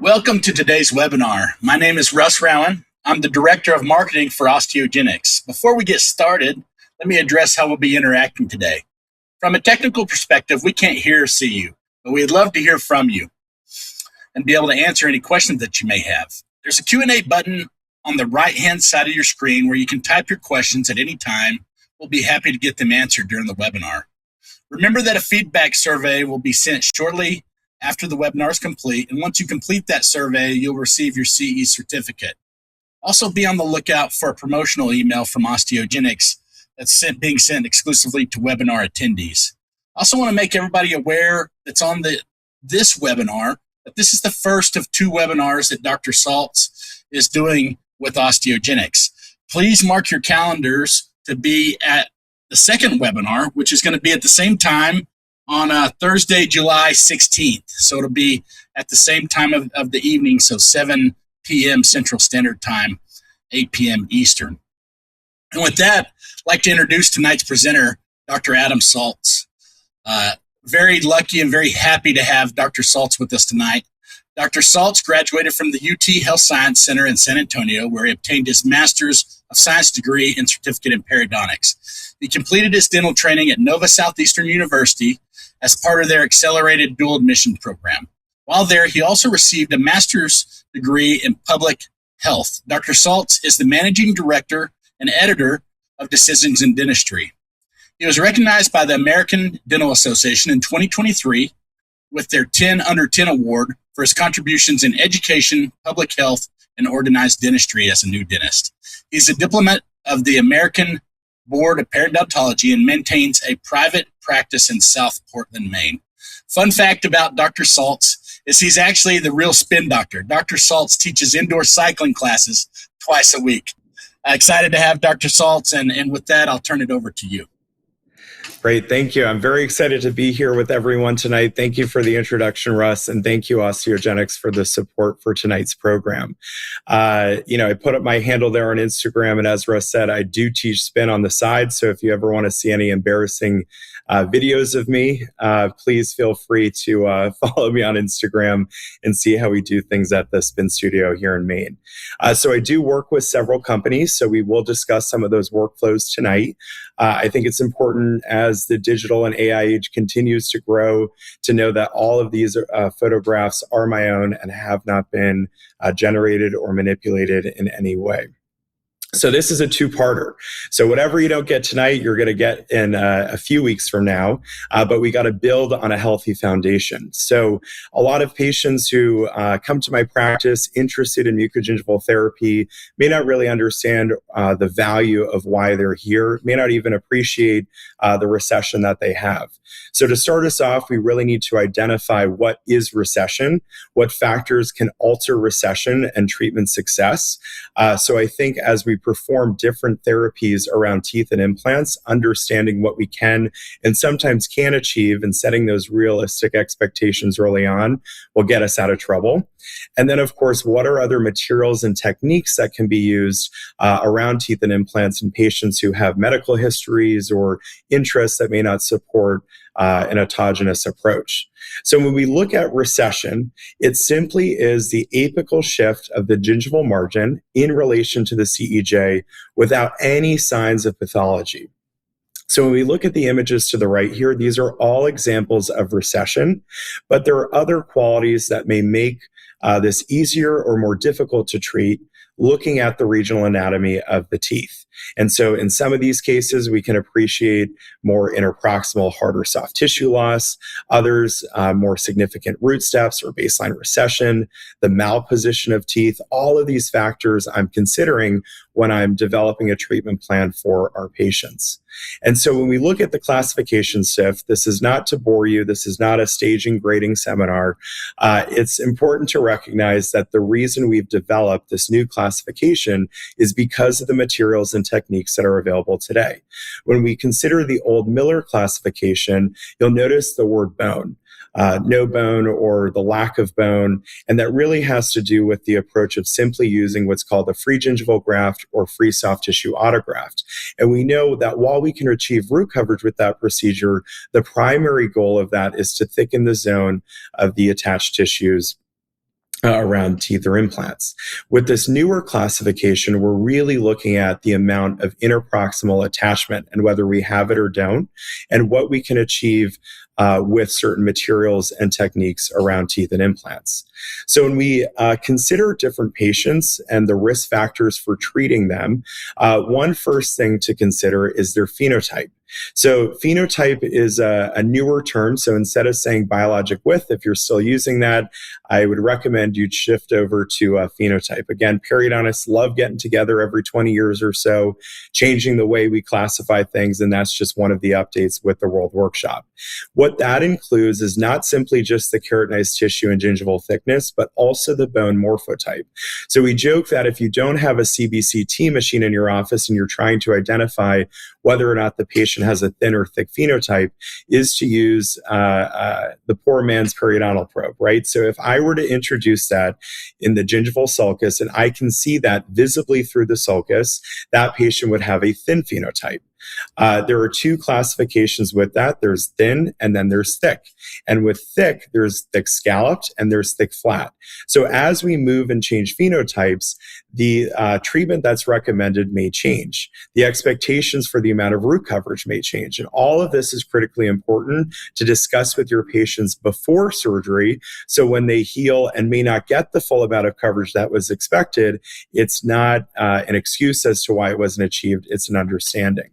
Welcome to today's webinar. My name is Russ Rowan. I'm the Director of Marketing for Osteogenics. Before we get started, let me address how we'll be interacting today. From a technical perspective, we can't hear or see you, but we'd love to hear from you and be able to answer any questions that you may have. There's a Q&A button on the right-hand side of your screen where you can type your questions at any time. We'll be happy to get them answered during the webinar. Remember that a feedback survey will be sent shortly after the webinar is complete, and once you complete that survey, you'll receive your CE certificate. Also, be on the lookout for a promotional email from Osteogenics that's being sent exclusively to webinar attendees. I also want to make everybody aware that's on this webinar that this is the first of 2 webinars that Dr. Saltz is doing with Osteogenics. Please mark your calendars to be at the second webinar, which is going to be at the same time on Thursday, July 16th. So it'll be at the same time of the evening, so 7 p.m. Central Standard Time, 8 p.m. Eastern. And with that, I'd like to introduce tonight's presenter, Dr. Adam Saltz. Very lucky and very happy to have Dr. Saltz with us tonight. Dr. Saltz graduated from the UT Health Science Center in San Antonio, where he obtained his Master's of Science degree and certificate in periodontics. He completed his dental training at Nova Southeastern University as part of their accelerated dual admission program. While there, he also received a master's degree in public health. Dr. Saltz is the managing director and editor of Decisions in Dentistry. He was recognized by the American Dental Association in 2023 with their 10 Under 10 award for his contributions in education, public health, and organized dentistry as a new dentist. He's a diplomat of the American Board of Periodontology and maintains a private practice in South Portland, Maine. Fun fact about Dr. Saltz is he's actually the real spin doctor. Dr. Saltz teaches indoor cycling classes twice a week. Excited to have Dr. Saltz, and with that, I'll turn it over to you. Great, thank you. I'm very excited to be here with everyone tonight. Thank you for the introduction, Russ, and thank you, Osteogenics, for the support for tonight's program. I put up my handle there on Instagram, and as Russ said, I do teach spin on the side, so if you ever want to see any embarrassing videos of me, please feel free to follow me on Instagram and see how we do things at the Spin Studio here in Maine. So I do work with several companies, so we will discuss some of those workflows tonight. I think it's important as the digital and AI age continues to grow to know that all of these photographs are my own and have not been generated or manipulated in any way. So this is a 2-parter. So whatever you don't get tonight, you're going to get in a few weeks from now, but we got to build on a healthy foundation. So a lot of patients who come to my practice interested in mucogingival therapy may not really understand the value of why they're here, may not even appreciate the recession that they have. So to start us off, we really need to identify what is recession, what factors can alter recession and treatment success. So I think as we perform different therapies around teeth and implants, understanding what we can and sometimes can achieve and setting those realistic expectations early on will get us out of trouble. And then, of course, what are other materials and techniques that can be used around teeth and implants in patients who have medical histories or interests that may not support an autogenous approach. So when we look at recession, it simply is the apical shift of the gingival margin in relation to the CEJ without any signs of pathology. So when we look at the images to the right here, these are all examples of recession, but there are other qualities that may make this easier or more difficult to treat looking at the regional anatomy of the teeth. And so in some of these cases, we can appreciate more interproximal hard or soft tissue loss, others more significant root steps or baseline recession, the malposition of teeth. All of these factors I'm considering when I'm developing a treatment plan for our patients. And so when we look at the classification SIF, this is not to bore you, this is not a staging grading seminar. It's important to recognize that the reason we've developed this new classification is because of the materials and techniques that are available today. When we consider the old Miller classification, you'll notice the word bone. No bone or the lack of bone. And that really has to do with the approach of simply using what's called a free gingival graft or free soft tissue autograft. And we know that while we can achieve root coverage with that procedure, the primary goal of that is to thicken the zone of the attached tissues around teeth or implants. With this newer classification, we're really looking at the amount of interproximal attachment and whether we have it or don't, and what we can achieve with certain materials and techniques around teeth and implants. So when we consider different patients and the risk factors for treating them, one first thing to consider is their phenotype. So phenotype is a newer term. So instead of saying biologic width, if you're still using that, I would recommend you'd shift over to phenotype. Again, periodontists love getting together every 20 years or so, changing the way we classify things. And that's just one of the updates with the World Workshop. What that includes is not simply just the keratinized tissue and gingival thickness, but also the bone morphotype. So we joke that if you don't have a CBCT machine in your office and you're trying to identify whether or not the patient has a thin or thick phenotype, is to use the poor man's periodontal probe, right? So if I were to introduce that in the gingival sulcus and I can see that visibly through the sulcus, that patient would have a thin phenotype. There are two classifications with that. There's thin and then there's thick. And with thick, there's thick scalloped and there's thick flat. So as we move and change phenotypes, the treatment that's recommended may change. The expectations for the amount of root coverage may change. And all of this is critically important to discuss with your patients before surgery. So when they heal and may not get the full amount of coverage that was expected, it's not an excuse as to why it wasn't achieved. It's an understanding.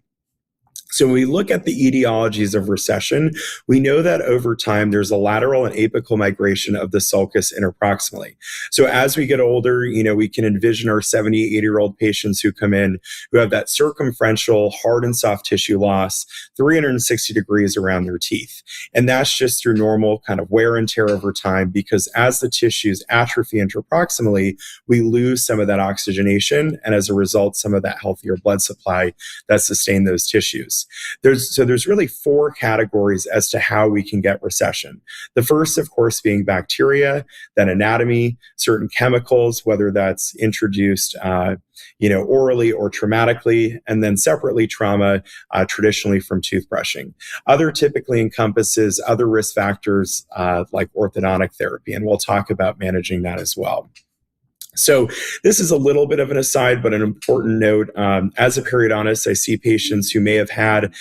So when we look at the etiologies of recession, we know that over time there's a lateral and apical migration of the sulcus interproximally. So as we get older, we can envision our 70, 80-year-old patients who come in who have that circumferential hard and soft tissue loss 360 degrees around their teeth. And that's just through normal kind of wear and tear over time, because as the tissues atrophy interproximally, we lose some of that oxygenation, and as a result, some of that healthier blood supply that sustain those tissues. There's really four categories as to how we can get recession. The first, of course, being bacteria, then anatomy, certain chemicals, whether that's introduced orally or traumatically, and then separately trauma, traditionally from toothbrushing. Other typically encompasses other risk factors like orthodontic therapy, and we'll talk about managing that as well. So this is a little bit of an aside, but an important note. As a periodontist, I see patients who may have had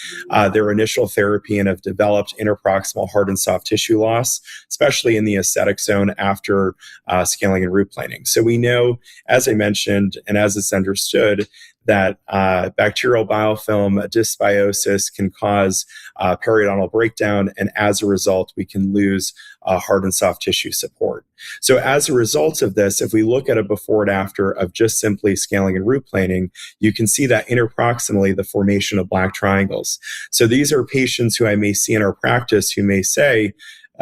their initial therapy and have developed interproximal hard and soft tissue loss, especially in the aesthetic zone after scaling and root planing. So we know, as I mentioned, and as it's understood, that bacterial biofilm dysbiosis can cause periodontal breakdown, and as a result, we can lose hard and soft tissue support. So as a result of this, if we look at a before and after of just simply scaling and root planing, you can see that interproximally the formation of black triangles. So these are patients who I may see in our practice who may say,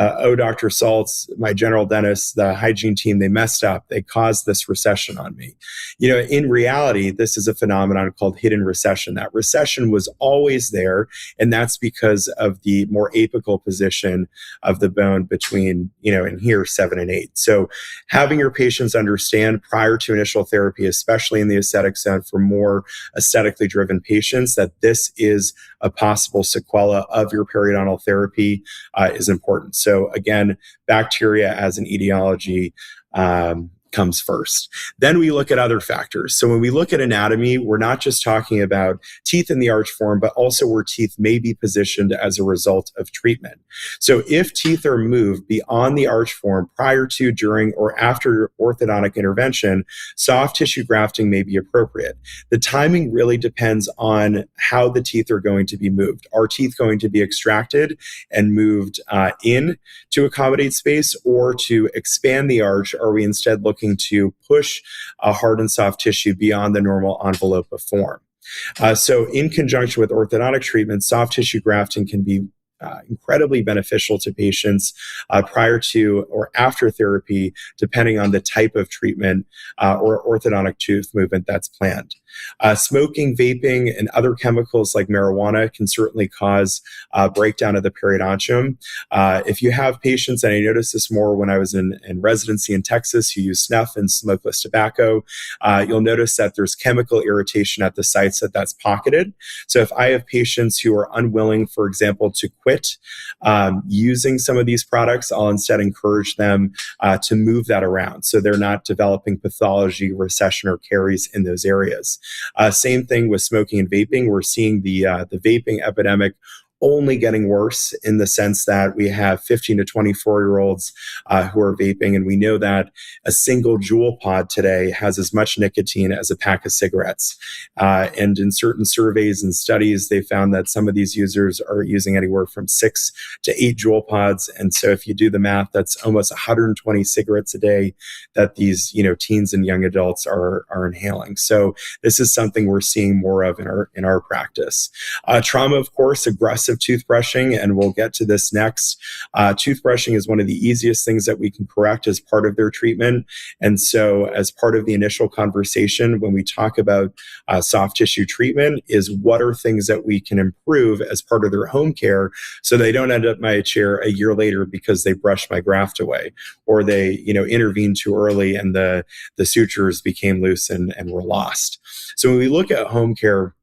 oh, Dr. Saltz, my general dentist, the hygiene team, they messed up. They caused this recession on me. In reality, this is a phenomenon called hidden recession. That recession was always there, and that's because of the more apical position of the bone between, in here, 7 and 8. So having your patients understand prior to initial therapy, especially in the aesthetic zone for more aesthetically driven patients, that this is a possible sequela of your periodontal therapy is important. So again, bacteria as an etiology comes first. Then we look at other factors. So when we look at anatomy, we're not just talking about teeth in the arch form, but also where teeth may be positioned as a result of treatment. So if teeth are moved beyond the arch form prior to, during, or after orthodontic intervention, soft tissue grafting may be appropriate. The timing really depends on how the teeth are going to be moved. Are teeth going to be extracted and moved in to accommodate space, or to expand the arch? Are we instead looking to push a hard and soft tissue beyond the normal envelope of form? So in conjunction with orthodontic treatment, soft tissue grafting can be incredibly beneficial to patients prior to or after therapy, depending on the type of treatment or orthodontic tooth movement that's planned. Smoking, vaping, and other chemicals like marijuana can certainly cause breakdown of the periodontium. If you have patients, and I noticed this more when I was in residency in Texas, who use snuff and smokeless tobacco, you'll notice that there's chemical irritation at the sites that's pocketed. So if I have patients who are unwilling, for example, to quit using some of these products, I'll instead encourage them to move that around so they're not developing pathology, recession, or caries in those areas. Same thing with smoking and vaping. We're seeing the vaping epidemic only getting worse, in the sense that we have 15 to 24-year-olds who are vaping, and we know that a single jewel pod today has as much nicotine as a pack of cigarettes. And in certain surveys and studies, they found that some of these users are using anywhere from 6 to 8 jewel pods. And so if you do the math, that's almost 120 cigarettes a day that these teens and young adults are inhaling. So this is something we're seeing more of in our practice. Trauma, of course, aggressive toothbrushing, and we'll get to this next. Toothbrushing is one of the easiest things that we can correct as part of their treatment. And so as part of the initial conversation, when we talk about soft tissue treatment, is what are things that we can improve as part of their home care so they don't end up in my chair a year later because they brushed my graft away, or they intervened too early and the sutures became loose and were lost. So when we look at home care,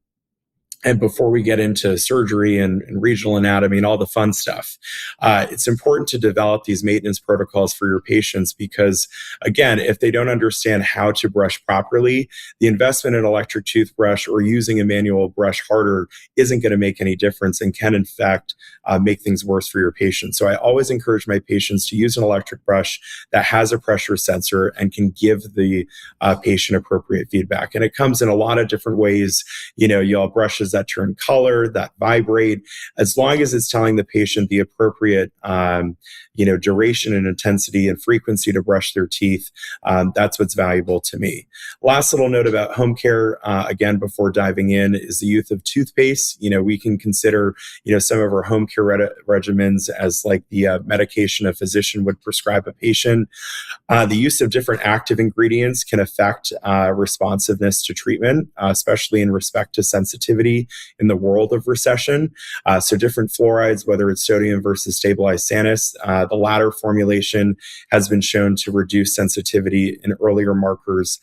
and before we get into surgery and regional anatomy and all the fun stuff, it's important to develop these maintenance protocols for your patients because, again, if they don't understand how to brush properly, the investment in an electric toothbrush or using a manual brush harder isn't going to make any difference and can, in fact, make things worse for your patients. So I always encourage my patients to use an electric brush that has a pressure sensor and can give the patient appropriate feedback. And it comes in a lot of different ways. You'll have brushes that turn color, that vibrate, as long as it's telling the patient the appropriate, duration and intensity and frequency to brush their teeth. That's what's valuable to me. Last little note about home care, again, before diving in, is the use of toothpaste. We can consider, some of our home care regimens as like the medication a physician would prescribe a patient. The use of different active ingredients can affect responsiveness to treatment, especially in respect to sensitivity in the world of recession. So different fluorides, whether it's sodium versus stabilized Sanus, the latter formulation has been shown to reduce sensitivity in earlier markers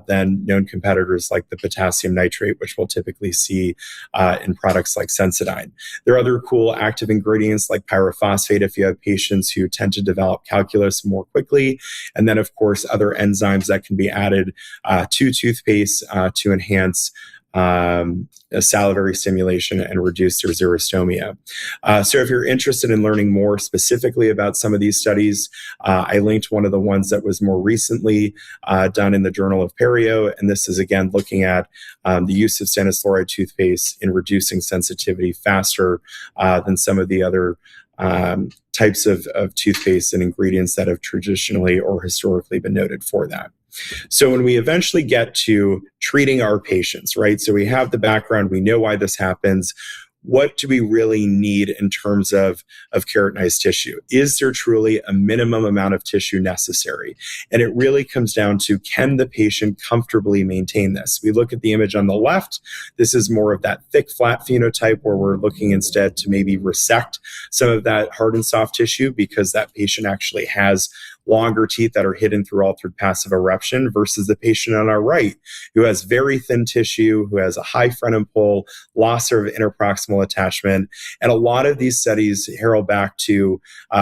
than known competitors like the potassium nitrate, which we'll typically see in products like Sensodyne. There are other cool active ingredients like pyrophosphate if you have patients who tend to develop calculus more quickly. And then, of course, other enzymes that can be added to toothpaste to enhance salivary stimulation and reduce their xerostomia. So if you're interested in learning more specifically about some of these studies, I linked one of the ones that was more recently done in the Journal of Perio. And this is, again, looking at the use of stannous fluoride toothpaste in reducing sensitivity faster than some of the other types of toothpaste and ingredients that have traditionally or historically been noted for that. So when we eventually get to treating our patients, right? So we have the background, we know why this happens. What do we really need in terms of keratinized tissue? Is there truly a minimum amount of tissue necessary? And it really comes down to, can the patient comfortably maintain this? We look at the image on the left. This is more of that thick, flat phenotype where we're looking instead to maybe resect some of that hard and soft tissue because that patient actually has longer teeth that are hidden through altered passive eruption, versus the patient on our right who has very thin tissue, who has a high frenum pull, loss of interproximal attachment. And a lot of these studies herald back to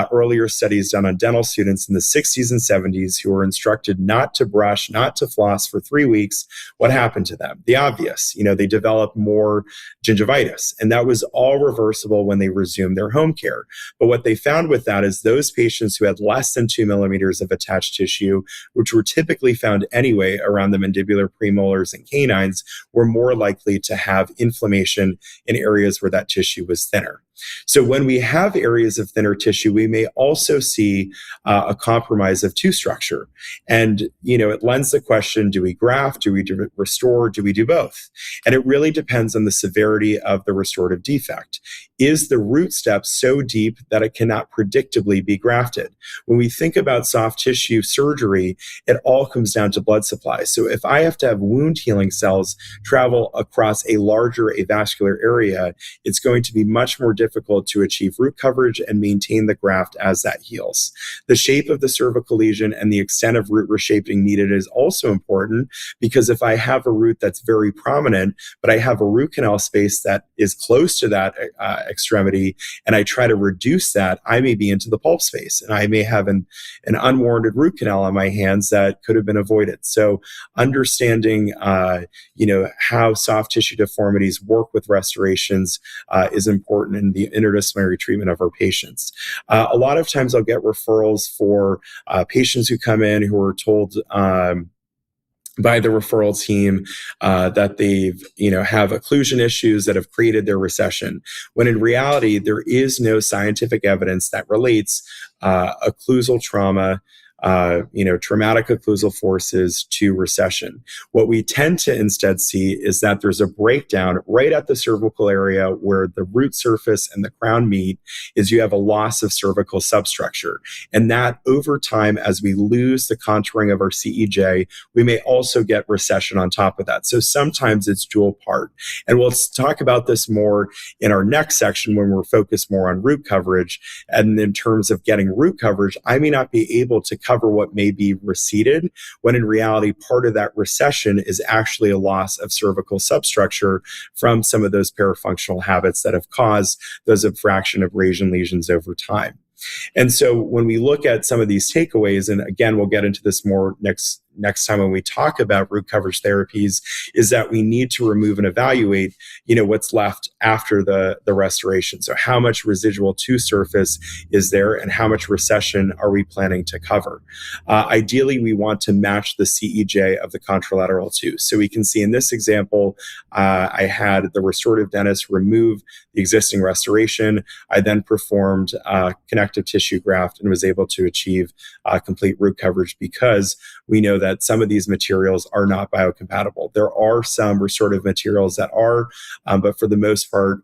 earlier studies done on dental students in the 60s and 70s who were instructed not to brush, not to floss for 3 weeks. What happened to them? The obvious, they developed more gingivitis, and that was all reversible when they resumed their home care. But what they found with that is those patients who had less than 2 millimeters of attached tissue, which were typically found anyway around the mandibular premolars and canines, were more likely to have inflammation in areas where that tissue was thinner. So when we have areas of thinner tissue, we may also see a compromise of tooth structure. And, it lends the question, do we graft, do we restore, do we do both? And it really depends on the severity of the restorative defect. Is the root step so deep that it cannot predictably be grafted? When we think about soft tissue surgery, it all comes down to blood supply. So if I have to have wound healing cells travel across a larger avascular area, it's going to be much more difficult to achieve root coverage and maintain the graft as that heals. The shape of the cervical lesion and the extent of root reshaping needed is also important, because if I have a root that's very prominent, but I have a root canal space that is close to that extremity, and I try to reduce that, I may be into the pulp space, and I may have an unwarranted root canal on my hands that could have been avoided. So understanding, how soft tissue deformities work with restorations is important in the interdisciplinary treatment of our patients. A lot of times I'll get referrals for patients who come in who are told by the referral team that they've, have occlusion issues that have created their recession, when in reality, there is no scientific evidence that relates occlusal trauma, traumatic occlusal forces to recession. What we tend to instead see is that there's a breakdown right at the cervical area where the root surface and the crown meet. Is you have a loss of cervical substructure. And that over time, as we lose the contouring of our CEJ, we may also get recession on top of that. So sometimes it's dual part. And we'll talk about this more in our next section when we're focused more on root coverage. And in terms of getting root coverage, I may not be able to cover what may be receded, when in reality, part of that recession is actually a loss of cervical substructure from some of those parafunctional habits that have caused those abfraction abrasion lesions over time. And so when we look at some of these takeaways, and again, we'll get into this more next time when we talk about root coverage therapies, is that we need to remove and evaluate, what's left after the restoration. So how much residual tooth surface is there, and how much recession are we planning to cover? Ideally, we want to match the CEJ of the contralateral tooth. So we can see in this example, I had the restorative dentist remove the existing restoration. I then performed connective tissue graft and was able to achieve complete root coverage, because we know that some of these materials are not biocompatible. There are some restorative materials that are, but for the most part,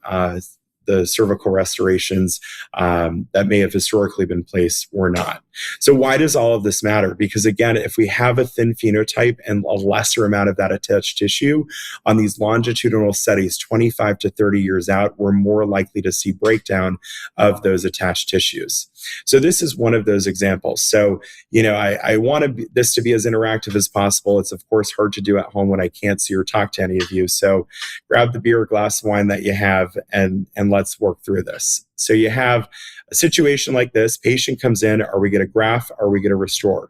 the cervical restorations that may have historically been placed were not. So why does all of this matter? Because again, if we have a thin phenotype and a lesser amount of that attached tissue on these longitudinal studies, 25 to 30 years out, we're more likely to see breakdown of those attached tissues. So this is one of those examples. So, I want this to be as interactive as possible. It's of course hard to do at home when I can't see or talk to any of you. So grab the beer or glass of wine that you have, and let's work through this. So you have a situation like this. Patient comes in. Are we going to graft? Are we going to restore?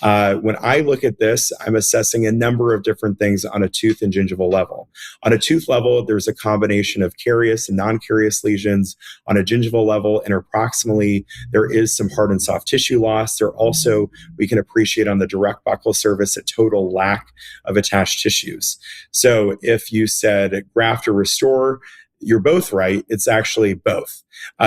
When I look at this, I'm assessing a number of different things on a tooth and gingival level. On a tooth level, there's a combination of carious and non-carious lesions. On a gingival level, interproximally, there is some hard and soft tissue loss. There also, we can appreciate on the direct buccal surface, a total lack of attached tissues. So if you said graft or restore, you're both right. It's actually both.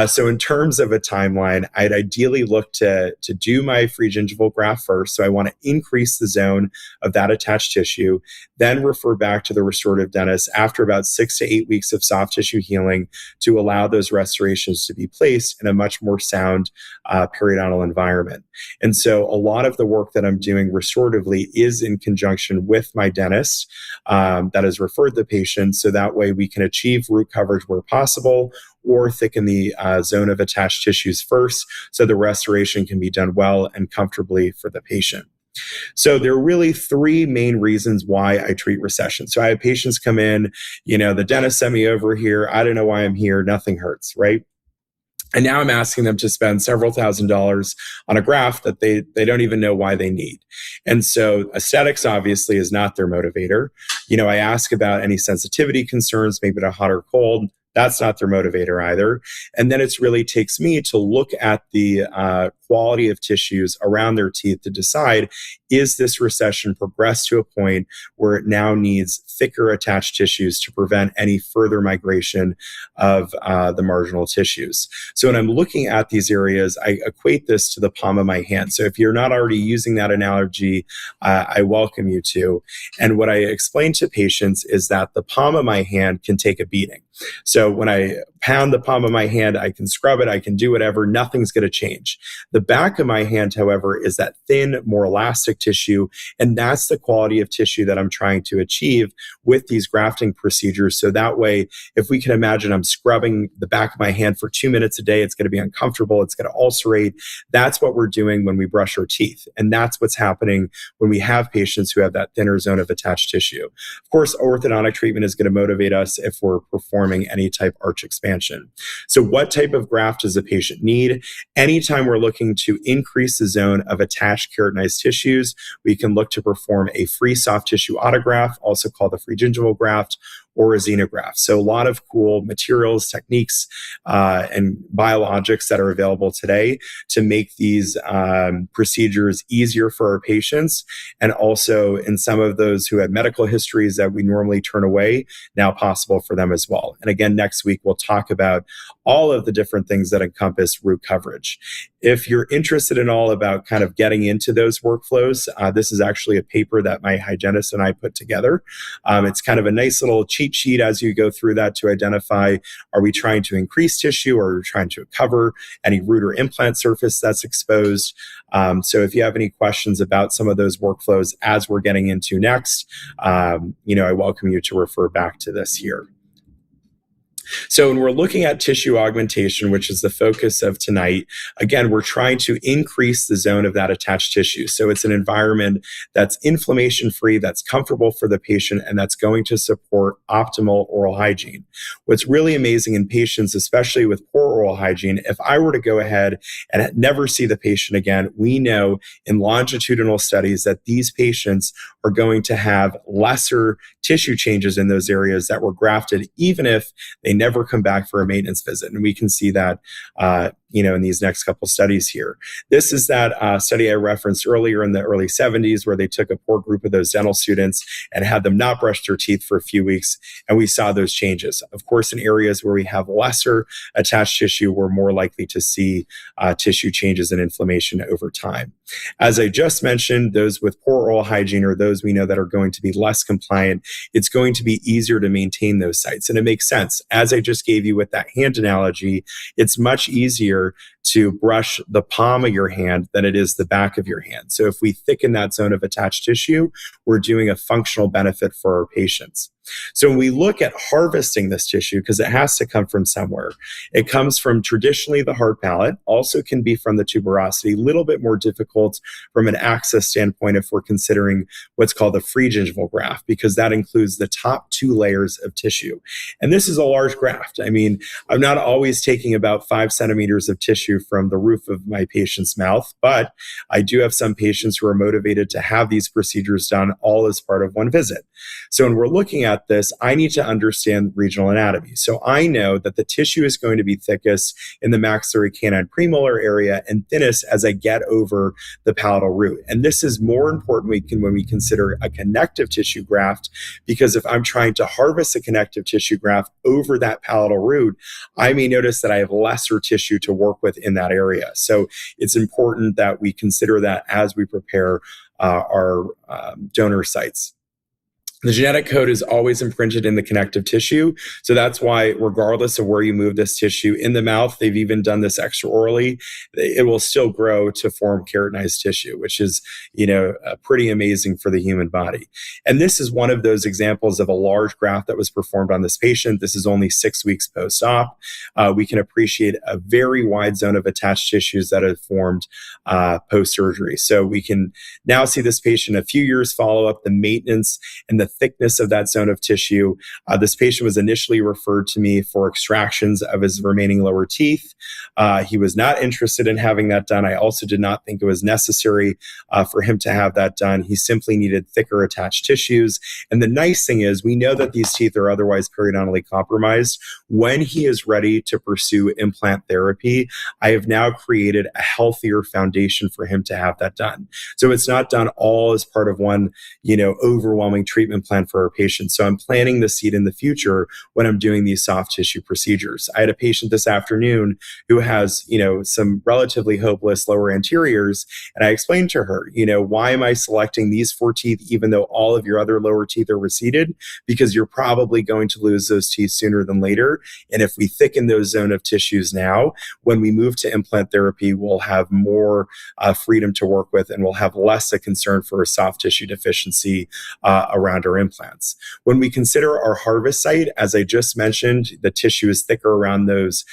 So in terms of a timeline, I'd ideally look to do my free gingival graft first. So I want to increase the zone of that attached tissue, then refer back to the restorative dentist after about 6 to 8 weeks of soft tissue healing to allow those restorations to be placed in a much more sound periodontal environment. And so a lot of the work that I'm doing restoratively is in conjunction with my dentist that has referred the patient. So that way we can achieve root coverage where possible, or thicken the zone of attached tissues first, so the restoration can be done well and comfortably for the patient. So there are really three main reasons why I treat recession. So I have patients come in, the dentist sent me over here. I don't know why I'm here. Nothing hurts, right? And now I'm asking them to spend several $1,000s on a graft that they don't even know why they need. And so aesthetics obviously is not their motivator. I ask about any sensitivity concerns, maybe to hot or cold. That's not their motivator either. And then it really takes me to look at the quality of tissues around their teeth to decide, is this recession progressed to a point where it now needs thicker attached tissues to prevent any further migration of the marginal tissues? So when I'm looking at these areas, I equate this to the palm of my hand. So if you're not already using that analogy, I welcome you to. And what I explain to patients is that the palm of my hand can take a beating. So when I pound the palm of my hand, I can scrub it, I can do whatever, nothing's going to change. The back of my hand, however, is that thin, more elastic tissue, and that's the quality of tissue that I'm trying to achieve with these grafting procedures. So that way, if we can imagine I'm scrubbing the back of my hand for 2 minutes a day, it's going to be uncomfortable, it's going to ulcerate. That's what we're doing when we brush our teeth. And that's what's happening when we have patients who have that thinner zone of attached tissue. Of course, orthodontic treatment is going to motivate us if we're performing any type arch expansion. So what type of graft does a patient need? Anytime we're looking to increase the zone of attached keratinized tissues, we can look to perform a free soft tissue autograft, also called a free gingival graft, or a xenograft. So a lot of cool materials, techniques, and biologics that are available today to make these procedures easier for our patients. And also in some of those who had medical histories that we normally turn away, now possible for them as well. And again, next week, we'll talk about all of the different things that encompass root coverage. If you're interested in all about kind of getting into those workflows, this is actually a paper that my hygienist and I put together. It's kind of a nice little cheat sheet as you go through that to identify, are we trying to increase tissue or are we trying to cover any root or implant surface that's exposed? So if you have any questions about some of those workflows as we're getting into next, I welcome you to refer back to this here. So when we're looking at tissue augmentation, which is the focus of tonight, again, we're trying to increase the zone of that attached tissue. So it's an environment that's inflammation-free, that's comfortable for the patient, and that's going to support optimal oral hygiene. What's really amazing in patients, especially with poor oral hygiene, if I were to go ahead and never see the patient again, we know in longitudinal studies that these patients are going to have lesser tissue changes in those areas that were grafted, even if they never come back for a maintenance visit. And we can see that, in these next couple studies here. This is that study I referenced earlier in the early 70s, where they took a poor group of those dental students and had them not brush their teeth for a few weeks. And we saw those changes. Of course, in areas where we have lesser attached tissue, we're more likely to see tissue changes and inflammation over time. As I just mentioned, those with poor oral hygiene or those we know that are going to be less compliant, it's going to be easier to maintain those sites. And it makes sense. As I just gave you with that hand analogy, it's much easier to brush the palm of your hand than it is the back of your hand. So if we thicken that zone of attached tissue, we're doing a functional benefit for our patients. So when we look at harvesting this tissue, because it has to come from somewhere, it comes from traditionally the hard palate, also can be from the tuberosity, a little bit more difficult from an access standpoint if we're considering what's called a free gingival graft, because that includes the top 2 layers of tissue. And this is a large graft. I mean, I'm not always taking about 5 centimeters of tissue from the roof of my patient's mouth, but I do have some patients who are motivated to have these procedures done all as part of one visit. So when we're looking at this, I need to understand regional anatomy. So I know that the tissue is going to be thickest in the maxillary canine premolar area and thinnest as I get over the palatal root. And this is more important when we consider a connective tissue graft, because if I'm trying to harvest a connective tissue graft over that palatal root, I may notice that I have lesser tissue to work with in that area. So it's important that we consider that as we prepare our donor sites. The genetic code is always imprinted in the connective tissue. So that's why, regardless of where you move this tissue in the mouth, they've even done this extraorally, it will still grow to form keratinized tissue, which is, pretty amazing for the human body. And this is one of those examples of a large graft that was performed on this patient. This is only 6 weeks post-op. We can appreciate a very wide zone of attached tissues that have formed post-surgery. So we can now see this patient a few years follow-up, the maintenance and the thickness of that zone of tissue. This patient was initially referred to me for extractions of his remaining lower teeth. He was not interested in having that done. I also did not think it was necessary for him to have that done. He simply needed thicker attached tissues. And the nice thing is, we know that these teeth are otherwise periodontally compromised. When he is ready to pursue implant therapy, I have now created a healthier foundation for him to have that done. So it's not done all as part of one, overwhelming treatment plan for our patients. So I'm planting the seed in the future when I'm doing these soft tissue procedures. I had a patient this afternoon who has, some relatively hopeless lower anteriors. And I explained to her, why am I selecting these 4 teeth, even though all of your other lower teeth are receded? Because you're probably going to lose those teeth sooner than later. And if we thicken those zone of tissues now, when we move to implant therapy, we'll have more freedom to work with, and we'll have less a concern for a soft tissue deficiency around our implants. When we consider our harvest site, as I just mentioned, the tissue is thicker around those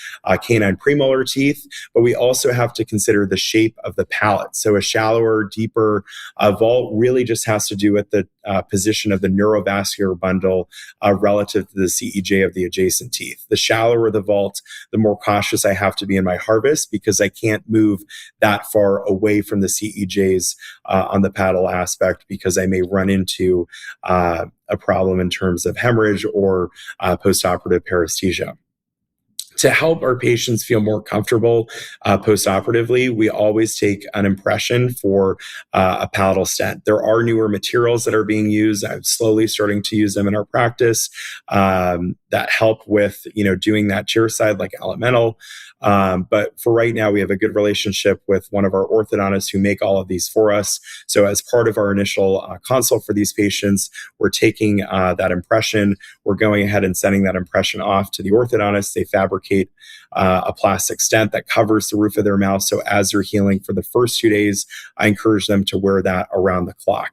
canine premolar teeth, but we also have to consider the shape of the palate. So a shallower, deeper vault really just has to do with the position of the neurovascular bundle relative to the CEJ of the adjacent teeth. The shallower the vault, the more cautious I have to be in my harvest, because I can't move that far away from the CEJs on the paddle aspect, because I may run into a problem in terms of hemorrhage or postoperative paresthesia. To help our patients feel more comfortable postoperatively, we always take an impression for a palatal stent. There are newer materials that are being used. I'm slowly starting to use them in our practice that help with, doing that chair side, like Elemental. But for right now, we have a good relationship with one of our orthodontists who make all of these for us. So as part of our initial consult for these patients, we're taking that impression. We're going ahead and sending that impression off to the orthodontist. They fabricate a plastic stent that covers the roof of their mouth. So as they're healing for the first 2 days, I encourage them to wear that around the clock.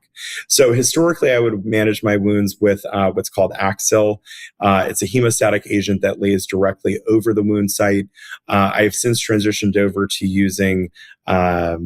So historically, I would manage my wounds with what's called Axil. It's a hemostatic agent that lays directly over the wound site. I have since transitioned over to using a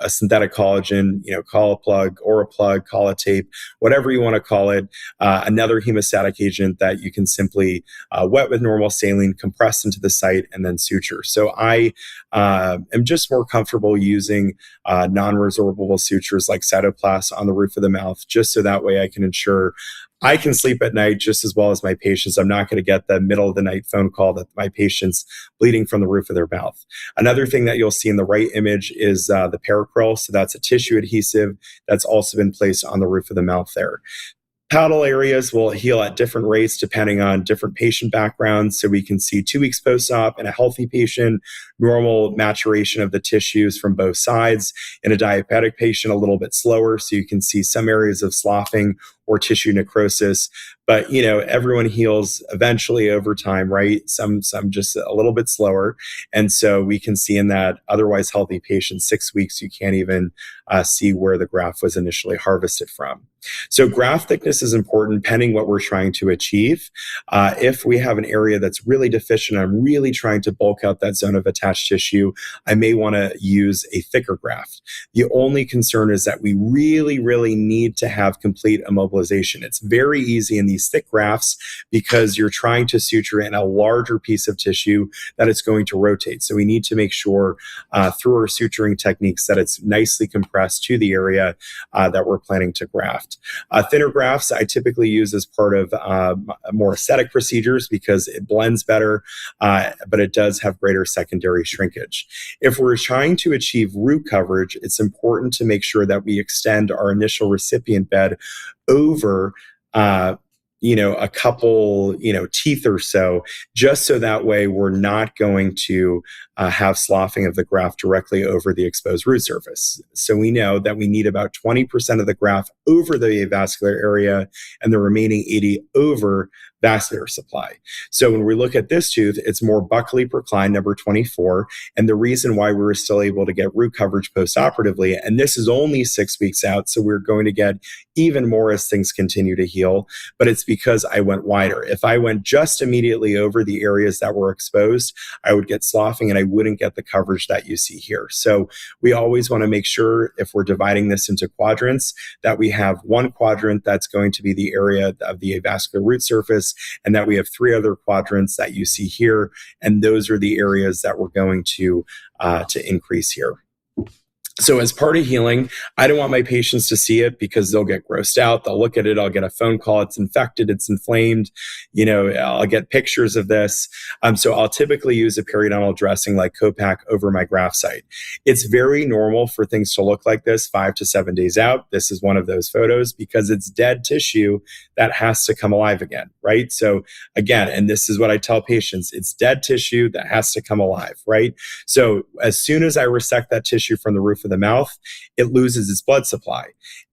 synthetic collagen, call a plug or a plug, call a tape, whatever you want to call it, another hemostatic agent that you can simply wet with normal saline, compress into the site, and then suture. So I am just more comfortable using non-resorbable sutures like Cytoplast on the roof of the mouth, just so that way I can ensure I can sleep at night just as well as my patients. I'm not going to get the middle of the night phone call that my patient's bleeding from the roof of their mouth. Another thing that you'll see in the right image is the Paracryl. So that's a tissue adhesive that's also been placed on the roof of the mouth there. Palatal areas will heal at different rates depending on different patient backgrounds. So we can see 2 weeks post-op in a healthy patient, normal maturation of the tissues from both sides. In a diabetic patient, a little bit slower. So you can see some areas of sloughing or tissue necrosis. But, everyone heals eventually over time, right? Some just a little bit slower. And so we can see in that otherwise healthy patient, 6 weeks, you can't even see where the graft was initially harvested from. So graft thickness is important pending what we're trying to achieve. If we have an area that's really deficient, I'm really trying to bulk out that zone of attached tissue, I may want to use a thicker graft. The only concern is that we really, really need to have complete immobilization. It's very easy in these thick grafts because you're trying to suture in a larger piece of tissue that it's going to rotate. So we need to make sure through our suturing techniques that it's nicely compressed to the area that we're planning to graft. Thinner grafts I typically use as part of more aesthetic procedures because it blends better, but it does have greater secondary shrinkage. If we're trying to achieve root coverage, it's important to make sure that we extend our initial recipient bed over a couple, teeth or so, just so that way we're not going to have sloughing of the graft directly over the exposed root surface. So we know that we need about 20% of the graft over the avascular area and the remaining 80 over vascular supply. So when we look at this tooth, it's more buccally proclined, number 24. And the reason why we were still able to get root coverage postoperatively, and this is only 6 weeks out, so we're going to get even more as things continue to heal, but it's because I went wider. If I went just immediately over the areas that were exposed, I would get sloughing and I wouldn't get the coverage that you see here. So we always want to make sure if we're dividing this into quadrants that we have one quadrant that's going to be the area of the avascular root surface, and that we have three other quadrants that you see here, and those are the areas that we're going to increase here. So as part of healing, I don't want my patients to see it because they'll get grossed out. They'll look at it. I'll get a phone call. It's infected. It's inflamed. I'll get pictures of this. So I'll typically use a periodontal dressing like Copac over my graft site. It's very normal for things to look like this 5 to 7 days out. This is one of those photos because it's dead tissue that has to come alive again, right? So again, and this is what I tell patients, it's dead tissue that has to come alive, right? So as soon as I resect that tissue from the roof of the mouth, it loses its blood supply.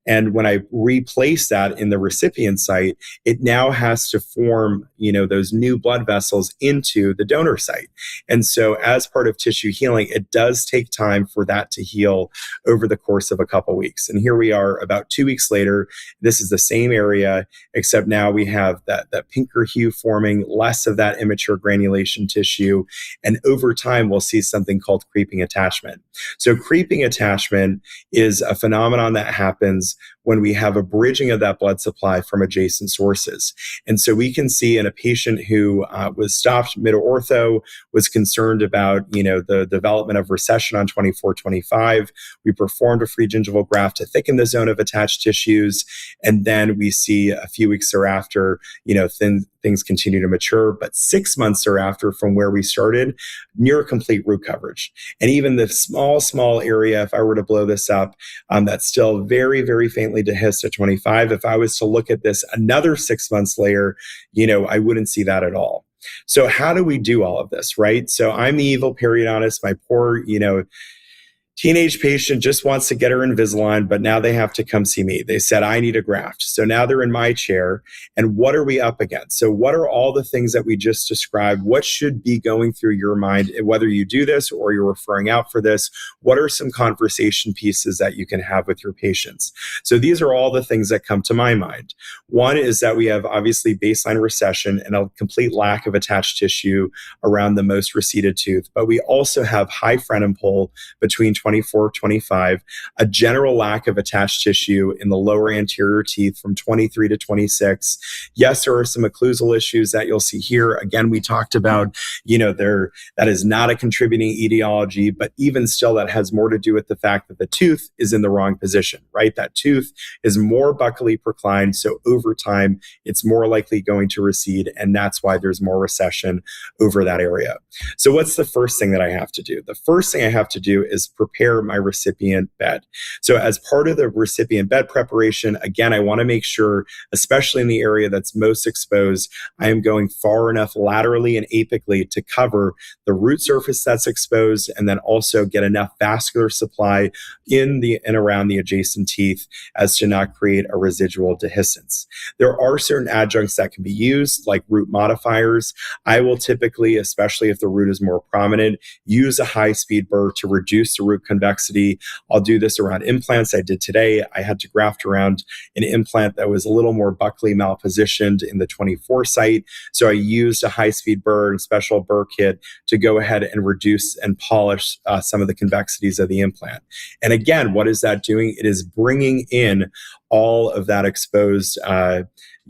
And when I replace that in the recipient site, it now has to form, those new blood vessels into the donor site. And so as part of tissue healing, it does take time for that to heal over the course of a couple weeks. And here we are about 2 weeks later. This is the same area, except now we have that pinker hue forming, less of that immature granulation tissue. And over time, we'll see something called creeping attachment. So creeping attachment is a phenomenon that happens when we have a bridging of that blood supply from adjacent sources. And so we can see in a patient who was stopped mid-ortho, was concerned about, the development of recession on 24-25. We performed a free gingival graft to thicken the zone of attached tissues. And then we see a few weeks thereafter, things continue to mature, but 6 months thereafter from where we started, near complete root coverage. And even the small area, if I were to blow this up, that's still very, very faintly dehisced at 25. If I was to look at this another 6 months later, I wouldn't see that at all. So how do we do all of this, right? So I'm the evil periodontist. My poor, teenage patient just wants to get her Invisalign, but now they have to come see me. They said, I need a graft. So now they're in my chair. And what are we up against? So what are all the things that we just described? What should be going through your mind, whether you do this or you're referring out for this? What are some conversation pieces that you can have with your patients? So these are all the things that come to my mind. One is that we have obviously baseline recession and a complete lack of attached tissue around the most receded tooth, but we also have high frenum pull between 24-25, a general lack of attached tissue in the lower anterior teeth from 23 to 26. Yes, there are some occlusal issues that you'll see here. Again, we talked about, that is not a contributing etiology, but even still, that has more to do with the fact that the tooth is in the wrong position, right? That tooth is more buccally proclined. So over time, it's more likely going to recede. And that's why there's more recession over that area. So what's the first thing that I have to do? The first thing I have to do is prepare my recipient bed. So as part of the recipient bed preparation, again, I want to make sure, especially in the area that's most exposed, I am going far enough laterally and apically to cover the root surface that's exposed, and then also get enough vascular supply in and around the adjacent teeth as to not create a residual dehiscence. There are certain adjuncts that can be used, like root modifiers. I will typically, especially if the root is more prominent, use a high-speed burr to reduce the root convexity. I'll do this around implants. I did today. I had to graft around an implant that was a little more buccally malpositioned in the 24 site. So I used a high-speed burr and special burr kit to go ahead and reduce and polish some of the convexities of the implant. And again, what is that doing? It is bringing in all of that exposed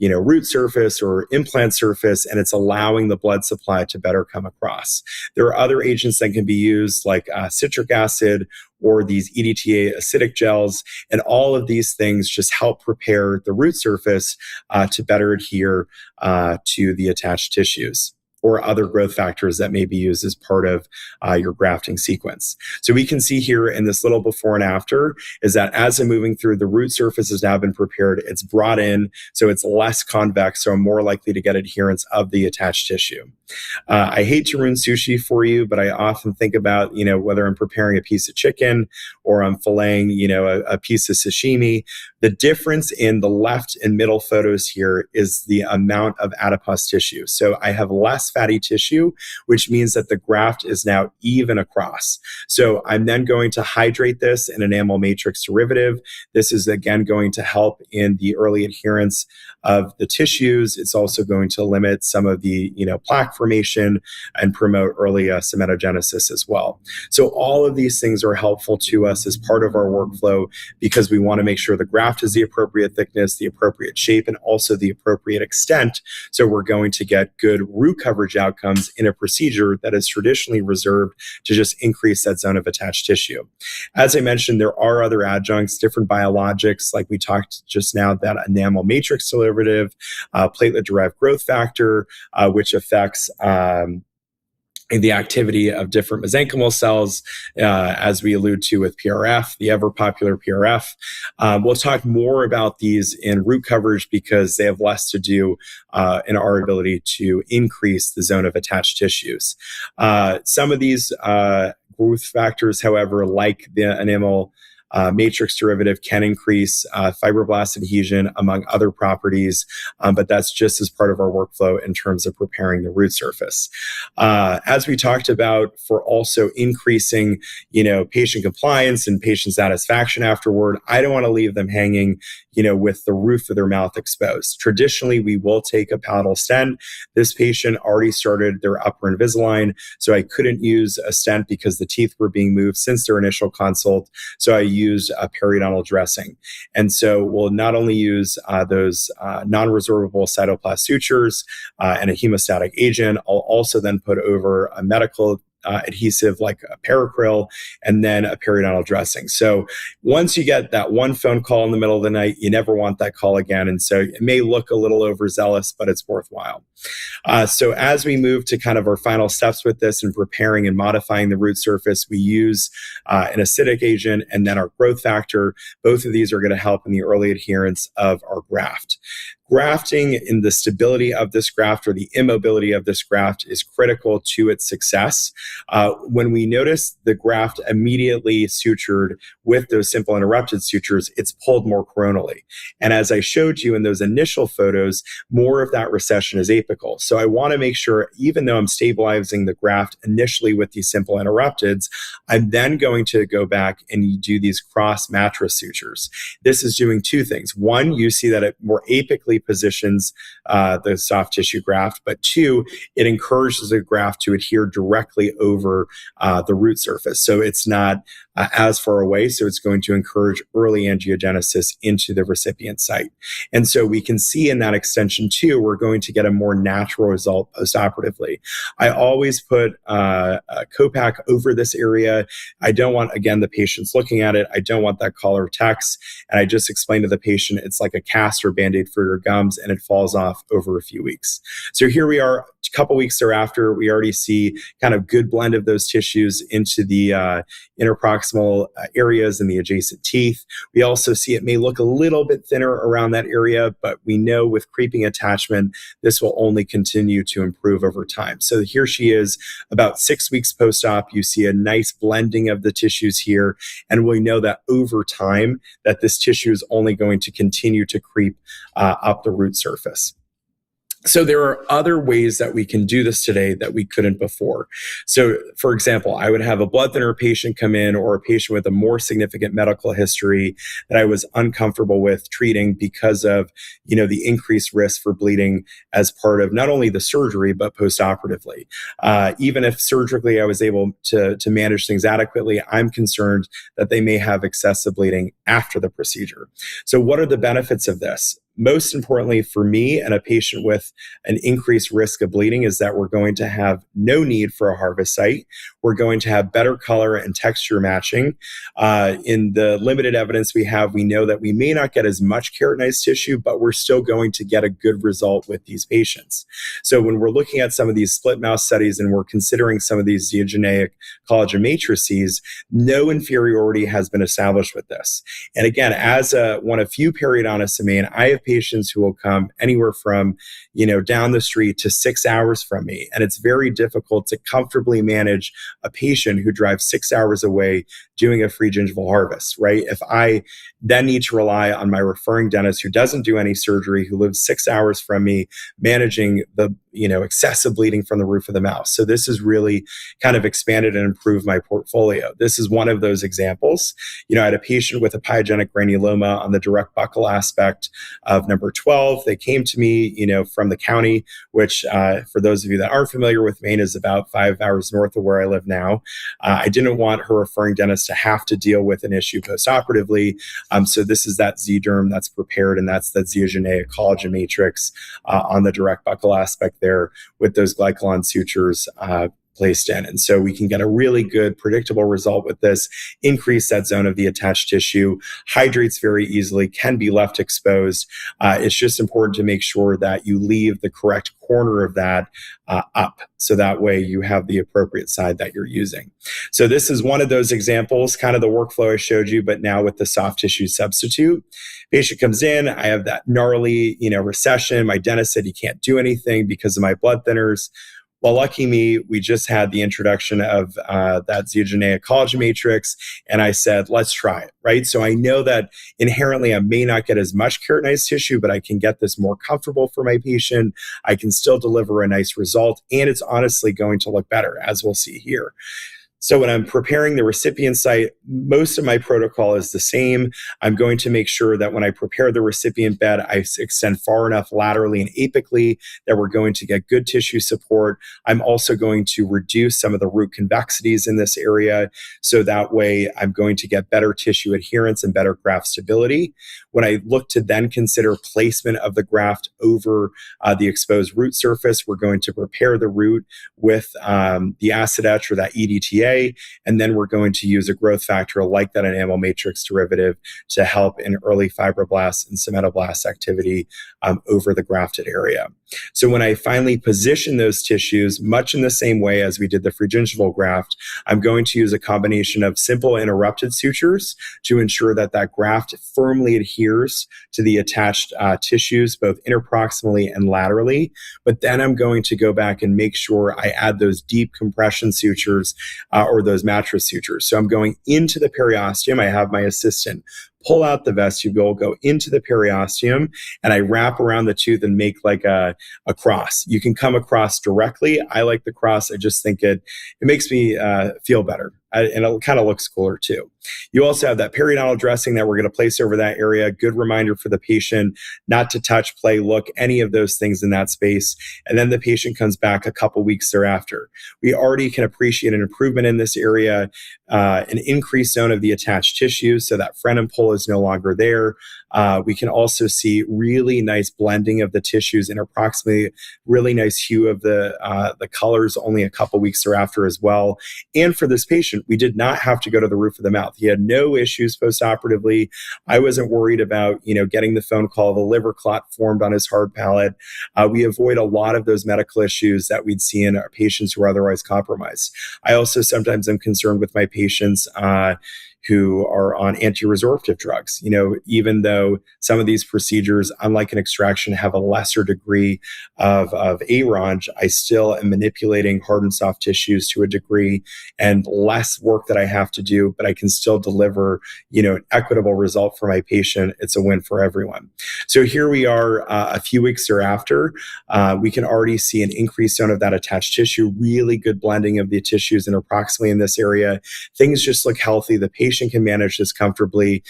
root surface or implant surface, and it's allowing the blood supply to better come across. There are other agents that can be used like citric acid or these EDTA acidic gels, and all of these things just help prepare the root surface to better adhere to the attached tissues or other growth factors that may be used as part of your grafting sequence. So we can see here in this little before and after is that as I'm moving through, the root surface has now been prepared, it's brought in, so it's less convex, so I'm more likely to get adherence of the attached tissue. I hate to ruin sushi for you, but I often think about, whether I'm preparing a piece of chicken or I'm filleting, a piece of sashimi. The difference in the left and middle photos here is the amount of adipose tissue. So I have less less fatty tissue, which means that the graft is now even across. So I'm then going to hydrate this in enamel matrix derivative. This is again going to help in the early adherence of the tissues. It's also going to limit some of the plaque formation and promote early cematogenesis as well. So all of these things are helpful to us as part of our workflow because we want to make sure the graft is the appropriate thickness, the appropriate shape, and also the appropriate extent. So we're going to get good root coverage outcomes in a procedure that is traditionally reserved to just increase that zone of attached tissue. As I mentioned, there are other adjuncts, different biologics, like we talked just now, that enamel matrix derivative, platelet-derived growth factor, which affects the activity of different mesenchymal cells, as we allude to with PRF, the ever popular PRF. We'll talk more about these in root coverage because they have less to do in our ability to increase the zone of attached tissues. Some of these growth factors, however, like the enamel matrix derivative, can increase fibroblast adhesion, among other properties, but that's just as part of our workflow in terms of preparing the root surface. As we talked about, for also increasing, patient compliance and patient satisfaction afterward, I don't want to leave them hanging, with the roof of their mouth exposed. Traditionally, we will take a palatal stent. This patient already started their upper Invisalign, so I couldn't use a stent because the teeth were being moved since their initial consult. So I used a periodontal dressing. And so we'll not only use those non-resorbable cytoplast sutures and a hemostatic agent, I'll also then put over a medical adhesive like a paracryl and then a periodontal dressing. So once you get that one phone call in the middle of the night, you never want that call again. And so it may look a little overzealous, but it's worthwhile. So as we move to kind of our final steps with this and preparing and modifying the root surface, we use an acidic agent and then our growth factor. Both of these are going to help in the early adherence of our graft. Grafting in the stability of this graft or the immobility of this graft is critical to its success. When we notice the graft immediately sutured with those simple interrupted sutures, it's pulled more coronally. And as I showed you in those initial photos, more of that recession is apical. So I want to make sure, even though I'm stabilizing the graft initially with these simple interrupteds, I'm then going to go back and do these cross mattress sutures. This is doing two things. One, you see that it more apically positions the soft tissue graft, but two, it encourages the graft to adhere directly over the root surface. So it's not as far away, so it's going to encourage early angiogenesis into the recipient site. And so we can see in that extension too, we're going to get a more natural result postoperatively. I always put a Copac over this area. I don't want, again, the patient's looking at it. I don't want that call or text. And I just explained to the patient, it's like a cast or Band-Aid for your gums, and it falls off over a few weeks. So here we are, a couple weeks thereafter, we already see kind of good blend of those tissues into the interproximal areas and the adjacent teeth. We also see it may look a little bit thinner around that area, but we know with creeping attachment, this will only continue to improve over time. So here she is about 6 weeks post-op. You see a nice blending of the tissues here, and we know that over time that this tissue is only going to continue to creep up the root surface. So there are other ways that we can do this today that we couldn't before. So for example, I would have a blood thinner patient come in, or a patient with a more significant medical history that I was uncomfortable with treating because of, the increased risk for bleeding as part of not only the surgery, but postoperatively. Even if surgically I was able to manage things adequately, I'm concerned that they may have excessive bleeding after the procedure. So what are the benefits of this? Most importantly for me and a patient with an increased risk of bleeding is that we're going to have no need for a harvest site. We're going to have better color and texture matching. In the limited evidence we have, we know that we may not get as much keratinized tissue, but we're still going to get a good result with these patients. So when we're looking at some of these split mouth studies and we're considering some of these zeogenetic collagen matrices, no inferiority has been established with this. And again, as one of few periodontists in Maine, I have patients who will come anywhere from, down the street to 6 hours from me. And it's very difficult to comfortably manage a patient who drives 6 hours away doing a free gingival harvest, right? If I then need to rely on my referring dentist who doesn't do any surgery, who lives 6 hours from me, managing the excessive bleeding from the roof of the mouth. So this has really kind of expanded and improved my portfolio. This is one of those examples. I had a patient with a pyogenic granuloma on the direct buccal aspect of number 12. They came to me, from the county, which for those of you that aren't familiar with Maine is about 5 hours north of where I live now. I didn't want her referring dentist to have to deal with an issue postoperatively. So this is that Z-derm that's prepared, and that's the Ziogenea collagen matrix on the direct buccal aspect there with those glycolon sutures placed in. And so we can get a really good predictable result with this, increase that zone of the attached tissue, hydrates very easily, can be left exposed. It's just important to make sure that you leave the correct corner of that up. So that way you have the appropriate side that you're using. So this is one of those examples, kind of the workflow I showed you, but now with the soft tissue substitute. Patient comes in, I have that gnarly, recession. My dentist said he can't do anything because of my blood thinners. Well, lucky me, we just had the introduction of that Ziogenea collagen matrix, and I said, let's try it, right? So I know that inherently I may not get as much keratinized tissue, but I can get this more comfortable for my patient. I can still deliver a nice result, and it's honestly going to look better, as we'll see here. So when I'm preparing the recipient site, most of my protocol is the same. I'm going to make sure that when I prepare the recipient bed, I extend far enough laterally and apically that we're going to get good tissue support. I'm also going to reduce some of the root convexities in this area. So that way I'm going to get better tissue adherence and better graft stability. When I look to then consider placement of the graft over the exposed root surface, we're going to prepare the root with the acid etch or that EDTA. And then we're going to use a growth factor like that enamel matrix derivative to help in early fibroblasts and cematoblast activity over the grafted area. So when I finally position those tissues, much in the same way as we did the freegingival graft, I'm going to use a combination of simple interrupted sutures to ensure that that graft firmly adheres to the attached tissues, both interproximally and laterally. But then I'm going to go back and make sure I add those deep compression sutures or those mattress sutures. So I'm going into the periosteum. I have my assistant pull out the vestibule, go into the periosteum, and I wrap around the tooth and make like a cross. You can come across directly. I like the cross. I just think it makes me feel better. And it kind of looks cooler too. You also have that periodontal dressing that we're going to place over that area. Good reminder for the patient not to touch, play, look, any of those things in that space. And then the patient comes back a couple weeks thereafter. We already can appreciate an improvement in this area, an increased zone of the attached tissue, so that frenum pull is no longer there. We can also see really nice blending of the tissues and approximately really nice hue of the colors only a couple weeks thereafter as well. And for this patient, we did not have to go to the roof of the mouth. He had no issues postoperatively. I wasn't worried about, getting the phone call, the liver clot formed on his hard palate. We avoid a lot of those medical issues that we'd see in our patients who are otherwise compromised. I also sometimes am concerned with my patients who are on anti-resorptive drugs. Even though some of these procedures, unlike an extraction, have a lesser degree of aronge, I still am manipulating hard and soft tissues to a degree and less work that I have to do, but I can still deliver, an equitable result for my patient. It's a win for everyone. So here we are a few weeks thereafter. We can already see an increased zone of that attached tissue, really good blending of the tissues interproximally in this area. Things just look healthy. The patient can manage this comfortably.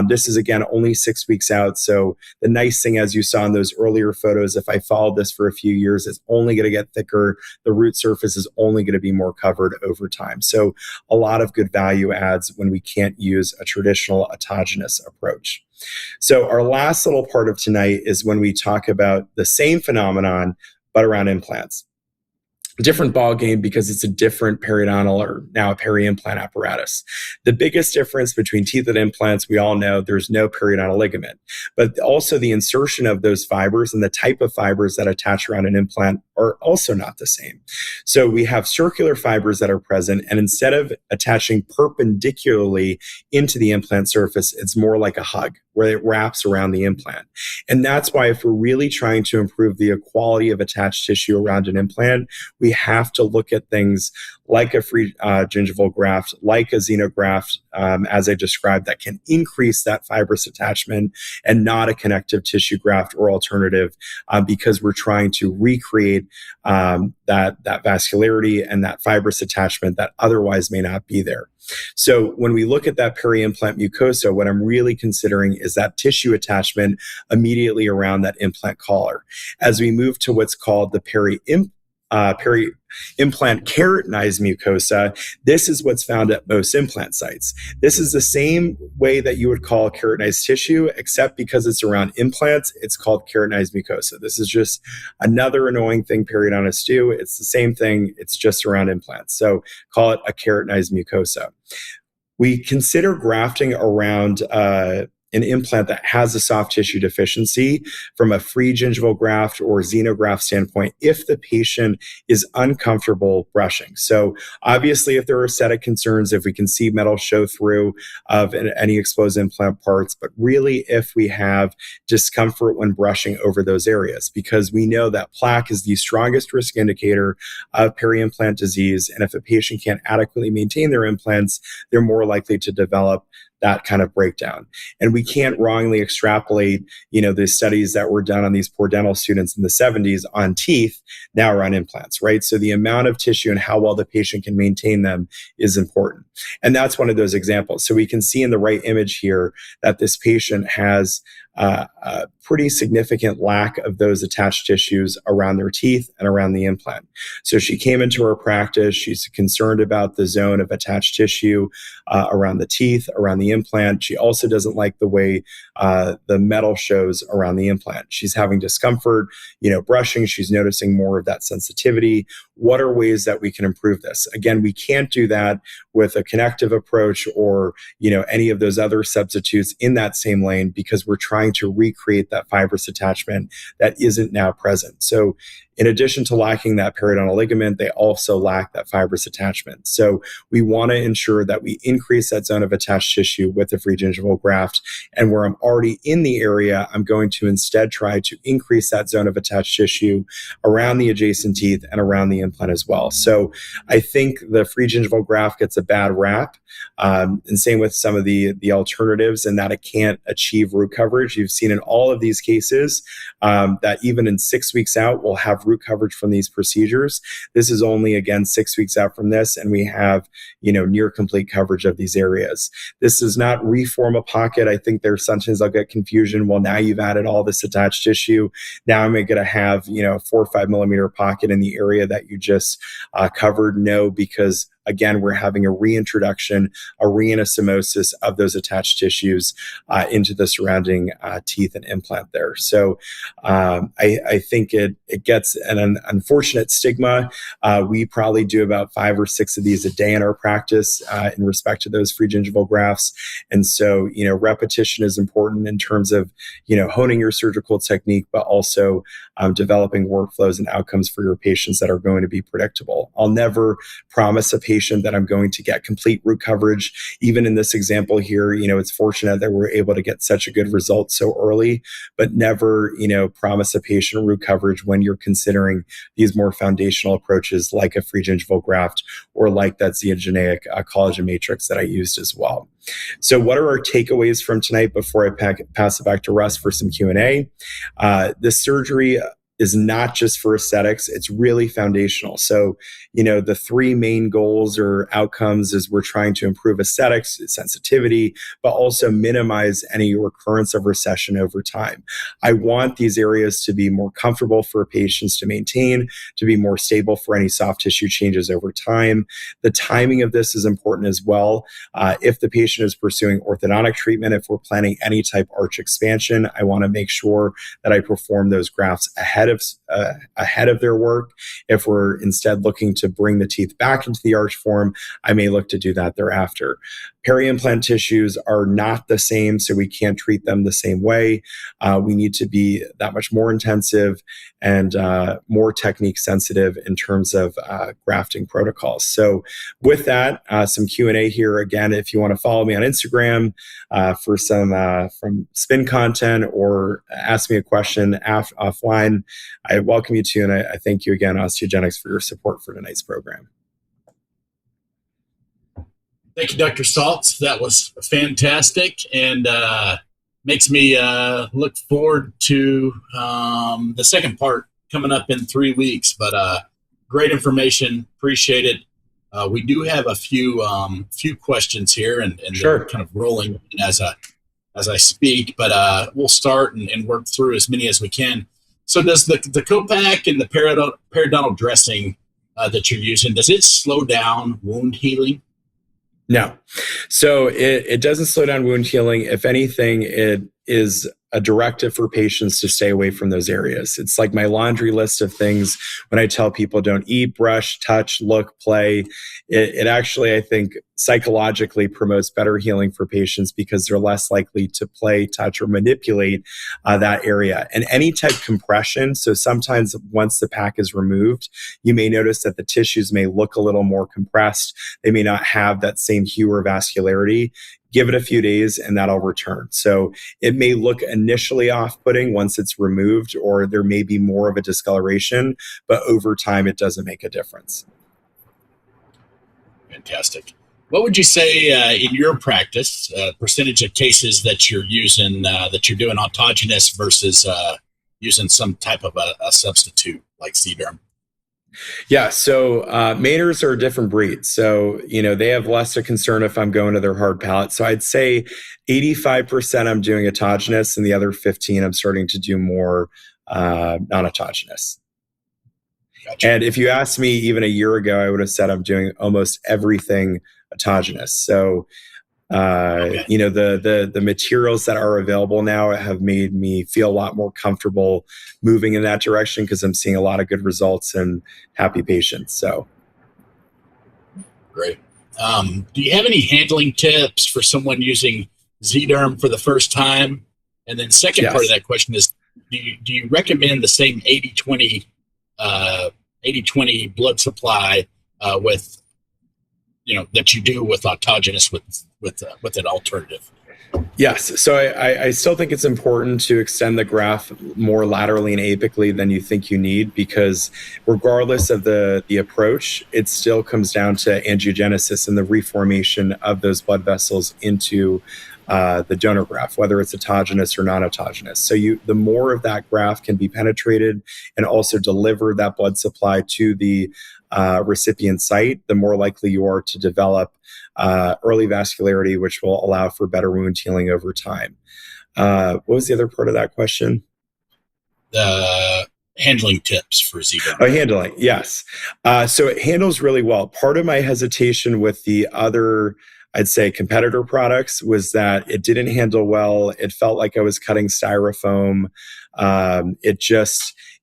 This is, again, only 6 weeks out. So the nice thing, as you saw in those earlier photos, if I followed this for a few years, it's only going to get thicker. The root surface is only going to be more covered over time. So a lot of good value adds when we can't use a traditional autogenous approach. So our last little part of tonight is when we talk about the same phenomenon, but around implants. Different ball game because it's a different periodontal or now a peri-implant apparatus. The biggest difference between teethed implants, we all know there's no periodontal ligament, but also the insertion of those fibers and the type of fibers that attach around an implant are also not the same. So we have circular fibers that are present, and instead of attaching perpendicularly into the implant surface, it's more like a hug where it wraps around the implant. And that's why if we're really trying to improve the quality of attached tissue around an implant, we have to look at things like a free gingival graft, like a xenograft, as I described, that can increase that fibrous attachment, and not a connective tissue graft or alternative, because we're trying to recreate that vascularity and that fibrous attachment that otherwise may not be there. So when we look at that peri-implant mucosa, what I'm really considering is that tissue attachment immediately around that implant collar. As we move to what's called the peri-implant keratinized mucosa, this is what's found at most implant sites. This is the same way that you would call keratinized tissue, except because it's around implants, it's called keratinized mucosa. This is just another annoying thing periodontists do. It's the same thing, it's just around implants. So call it a keratinized mucosa. We consider grafting around an implant that has a soft tissue deficiency from a free gingival graft or xenograft standpoint if the patient is uncomfortable brushing. So obviously, if there are aesthetic concerns, if we can see metal show through of any exposed implant parts, but really if we have discomfort when brushing over those areas, because we know that plaque is the strongest risk indicator of peri-implant disease. And if a patient can't adequately maintain their implants, they're more likely to develop that kind of breakdown. And we can't wrongly extrapolate, the studies that were done on these poor dental students in the 70s on teeth, now are on implants, right? So the amount of tissue and how well the patient can maintain them is important. And that's one of those examples. So we can see in the right image here that this patient has a pretty significant lack of those attached tissues around their teeth and around the implant. So she came into her practice. She's concerned about the zone of attached tissue around the teeth, around the implant. She also doesn't like the way the metal shows around the implant. She's having discomfort, brushing. She's noticing more of that sensitivity. What are ways that we can improve this? Again, we can't do that with a connective approach or, any of those other substitutes in that same lane, because we're trying to recreate that fibrous attachment that isn't now present. So in addition to lacking that periodontal ligament, they also lack that fibrous attachment. So we want to ensure that we increase that zone of attached tissue with the free gingival graft. And where I'm already in the area, I'm going to instead try to increase that zone of attached tissue around the adjacent teeth and around the implant as well. So I think the free gingival graft gets a bad rap, and same with some of the alternatives, and that it can't achieve root coverage. You've seen in all of these cases that even in 6 weeks out, we'll have root coverage from these procedures. This is only, again, 6 weeks out from this, and we have, near complete coverage of these areas. This does not reform a pocket. I think there's sometimes I'll get confusion. Well, now you've added all this attached tissue. Now I'm going to have, a 4 or 5 millimeter pocket in the area that you just covered. No, because again, we're having a reintroduction, a reanastomosis of those attached tissues into the surrounding teeth and implant there. So I think it gets an unfortunate stigma. We probably do about 5 or 6 of these a day in our practice in respect to those free gingival grafts. And so, repetition is important in terms of, honing your surgical technique, but also developing workflows and outcomes for your patients that are going to be predictable. I'll never promise a patient that I'm going to get complete root coverage. Even in this example here, it's fortunate that we're able to get such a good result so early, but never, promise a patient root coverage when you're considering these more foundational approaches like a free gingival graft or like that xenogeneic collagen matrix that I used as well. So what are our takeaways from tonight before I pass it back to Russ for some Q&A? This surgery is not just for aesthetics, it's really foundational. So, the 3 main goals or outcomes is we're trying to improve aesthetics, sensitivity, but also minimize any recurrence of recession over time. I want these areas to be more comfortable for patients to maintain, to be more stable for any soft tissue changes over time. The timing of this is important as well. If the patient is pursuing orthodontic treatment, if we're planning any type arch expansion, I want to make sure that I perform those grafts ahead of their work. If we're instead looking to bring the teeth back into the arch form, I may look to do that thereafter. Peri-implant tissues are not the same, so we can't treat them the same way. We need to be that much more intensive and more technique sensitive in terms of grafting protocols. So with that, some Q&A here. Again, if you want to follow me on Instagram for some from spin content or ask me a question offline, I welcome you to, and I thank you again, Osteogenics, for your support for tonight's program. Thank you, Dr. Saltz. That was fantastic, and makes me look forward to the second part coming up in 3 weeks. But great information. Appreciate it. We do have a few questions here, and Sure. they're kind of rolling as I speak. But we'll start and work through as many as we can. So, does the Copac and the periodontal dressing that you're using, does it slow down wound healing? No. So it doesn't slow down wound healing. If anything, it is a directive for patients to stay away from those areas. It's like my laundry list of things when I tell people don't eat, brush, touch, look, play. It actually, I think, psychologically promotes better healing for patients because they're less likely to play, touch, or manipulate that area. And any type compression, so sometimes once the pack is removed, you may notice that the tissues may look a little more compressed. They may not have that same hue or vascularity. Give it a few days and that'll return. So it may look initially off-putting once it's removed, or there may be more of a discoloration, but over time it doesn't make a difference. Fantastic. What would you say in your practice, percentage of cases that you're using, that you're doing autogenous versus using some type of a substitute like C-derm? Yeah, so Mainers are a different breed. So, they have less a concern if I'm going to their hard palate. So I'd say 85% I'm doing autogenous, and the other 15 I'm starting to do more non-autogenous. Gotcha. And if you asked me even a year ago, I would have said I'm doing almost everything autogenous. So okay. The materials that are available now have made me feel a lot more comfortable moving in that direction because I'm seeing a lot of good results and happy patients. So great. Do you have any handling tips for someone using Z-derm for the first time? And then second part of that question is, do you recommend the same 80-20 blood supply with that you do with autogenous with an alternative? Yes. So I still think it's important to extend the graft more laterally and apically than you think you need, because regardless of the approach, it still comes down to angiogenesis and the reformation of those blood vessels into the donor graft, whether it's autogenous or non-autogenous. So the more of that graft can be penetrated and also deliver that blood supply to the recipient site, the more likely you are to develop early vascularity, which will allow for better wound healing over time. What was the other part of that question? The handling tips for Z-derm. Oh, handling, yes. So it handles really well. Part of my hesitation with the other, I'd say, competitor products was that it didn't handle well. It felt like I was cutting styrofoam.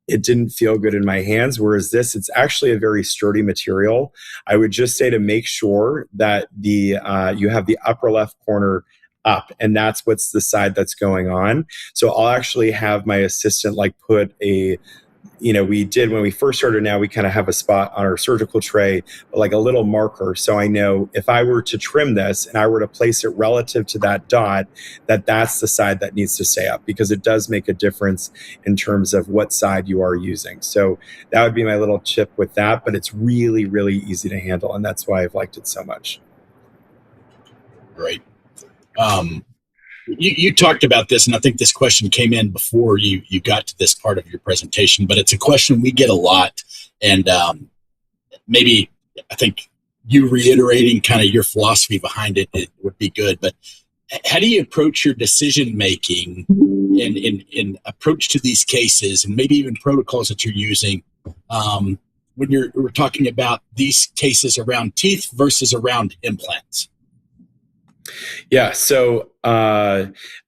It didn't feel good in my hands. Whereas this, it's actually a very sturdy material. I would just say to make sure that you have the upper left corner up, and that's what's the side that's going on. So I'll actually have my assistant put we did when we first started. Now we kind of have a spot on our surgical tray, like a little marker. So I know if I were to trim this and I were to place it relative to that dot, that's the side that needs to stay up, because it does make a difference in terms of what side you are using. So that would be my little tip with that, but it's really, really easy to handle. And that's why I've liked it so much. Great. You talked about this, and I think this question came in before you got to this part of your presentation, but it's a question we get a lot, and maybe I think you reiterating kind of your philosophy behind it would be good. But how do you approach your decision making in approach to these cases, and maybe even protocols that you're using when we're talking about these cases around teeth versus around implants? Yeah. So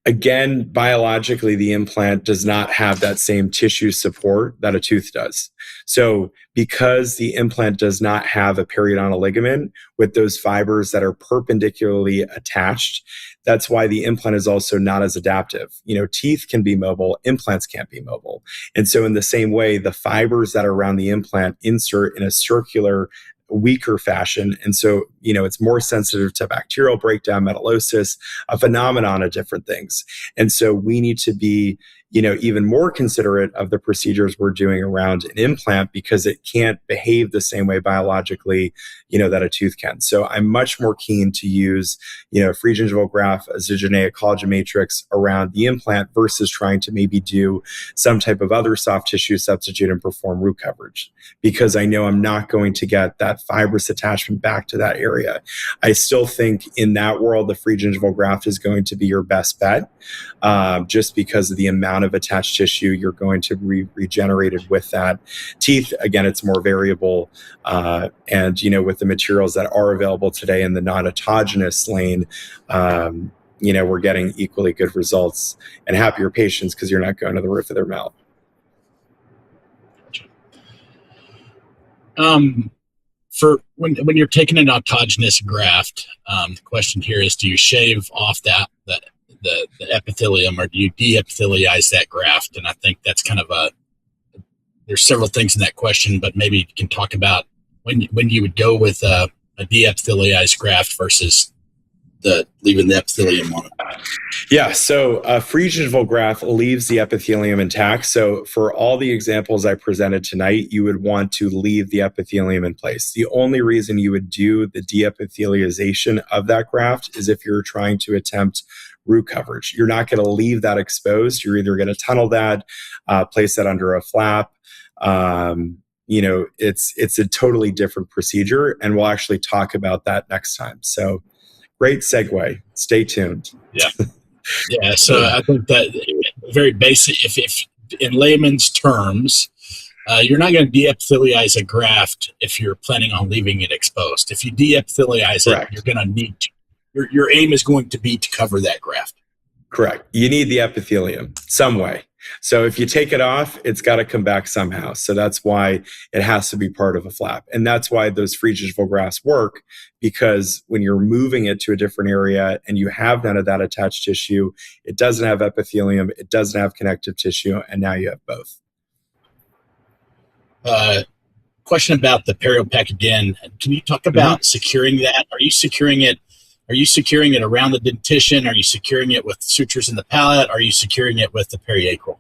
again, biologically, the implant does not have that same tissue support that a tooth does. So because the implant does not have a periodontal ligament with those fibers that are perpendicularly attached, that's why the implant is also not as adaptive. Teeth can be mobile, implants can't be mobile. And so in the same way, the fibers that are around the implant insert in a circular, weaker fashion. And so, it's more sensitive to bacterial breakdown, metallosis, a phenomenon of different things. And so we need to be, even more considerate of the procedures we're doing around an implant because it can't behave the same way biologically, that a tooth can. So I'm much more keen to use, free gingival graft, a zygonic collagen matrix around the implant versus trying to maybe do some type of other soft tissue substitute and perform root coverage, because I know I'm not going to get that fibrous attachment back to that area. I still think in that world, the free gingival graft is going to be your best bet, just because of the amount of attached tissue you're going to be regenerated with that. Teeth, again, it's more variable. And, with the materials that are available today in the non-autogenous lane, we're getting equally good results and happier patients because you're not going to the roof of their mouth. For when you're taking an autogenous graft, the question here is: do you shave off the epithelium, or do you de-epithelialize that graft? And I think that's kind of there's several things in that question, but maybe you can talk about when you would go with a de-epithelialized graft versus leaving the epithelium on it. Yeah, so a free gingival graft leaves the epithelium intact. So for all the examples I presented tonight, you would want to leave the epithelium in place. The only reason you would do the de-epithelialization of that graft is if you're trying to attempt root coverage. You're not going to leave that exposed. You're either going to tunnel that, place that under a flap. It's a totally different procedure, and we'll actually talk about that next time. So great segue. Stay tuned. Yeah. Yeah. So I think that very basic, if in layman's terms, you're not going to de-epithelialize a graft if you're planning on leaving it exposed. If you de-epithelialize it, you're going to need to, your aim is going to be to cover that graft. Correct. You need the epithelium some way. So if you take it off, it's got to come back somehow. So that's why it has to be part of a flap. And that's why those free gingival grafts work, because when you're moving it to a different area and you have none of that attached tissue, it doesn't have epithelium, it doesn't have connective tissue, and now you have both. Question about the periopack again. Can you talk about securing that? Are you securing it around the dentition? Are you securing it with sutures in the palate? Are you securing it with the periacral?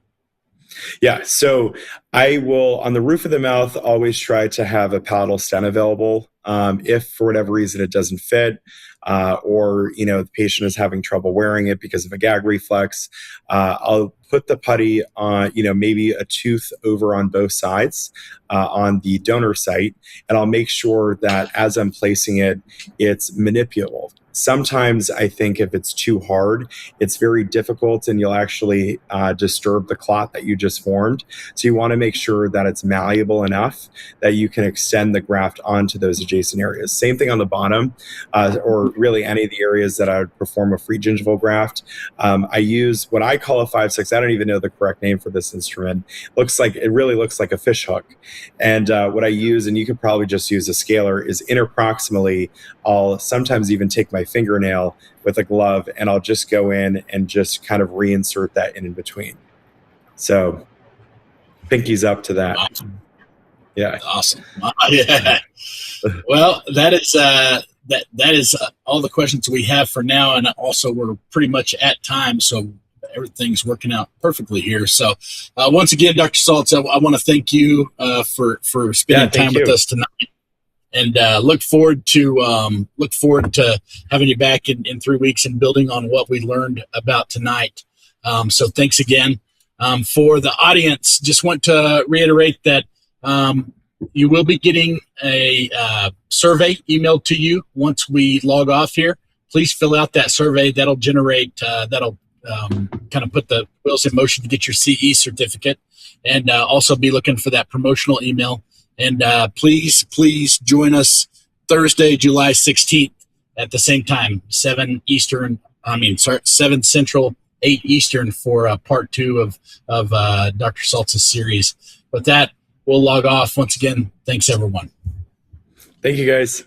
Yeah, so I will, on the roof of the mouth, always try to have a palatal stent available. If for whatever reason it doesn't fit, or the patient is having trouble wearing it because of a gag reflex, I'll put the putty on, maybe a tooth over on both sides on the donor site, and I'll make sure that as I'm placing it, it's manipulable. Sometimes I think if it's too hard, it's very difficult and you'll actually disturb the clot that you just formed. So you want to make sure that it's malleable enough that you can extend the graft onto those adjacent areas. Same thing on the bottom, or really any of the areas that I would perform a free gingival graft. I use what I call a 5/6. I don't even know the correct name for this instrument. It really looks like a fish hook. And what I use, and you could probably just use a scaler, is interproximally, I'll sometimes even take my fingernail with a glove and I'll just go in and just kind of reinsert that in between. So pinkies up to that. Awesome. Yeah. Awesome. Yeah. Well, that is all the questions we have for now. And also we're pretty much at time. So everything's working out perfectly here. So once again, Dr. Saltz, I want to thank you for spending time with us tonight. And look forward to having you back in 3 weeks and building on what we learned about tonight. So thanks again. For the audience, just want to reiterate that you will be getting a survey emailed to you once we log off here. Please fill out that survey. That'll generate, kind of put the wheels in motion to get your CE certificate, and also be looking for that promotional email. And please join us Thursday, July 16th at the same time, 7 Central, 8 Eastern for part 2 of Dr. Saltz's series. With that, we'll log off. Once again, thanks, everyone. Thank you, guys.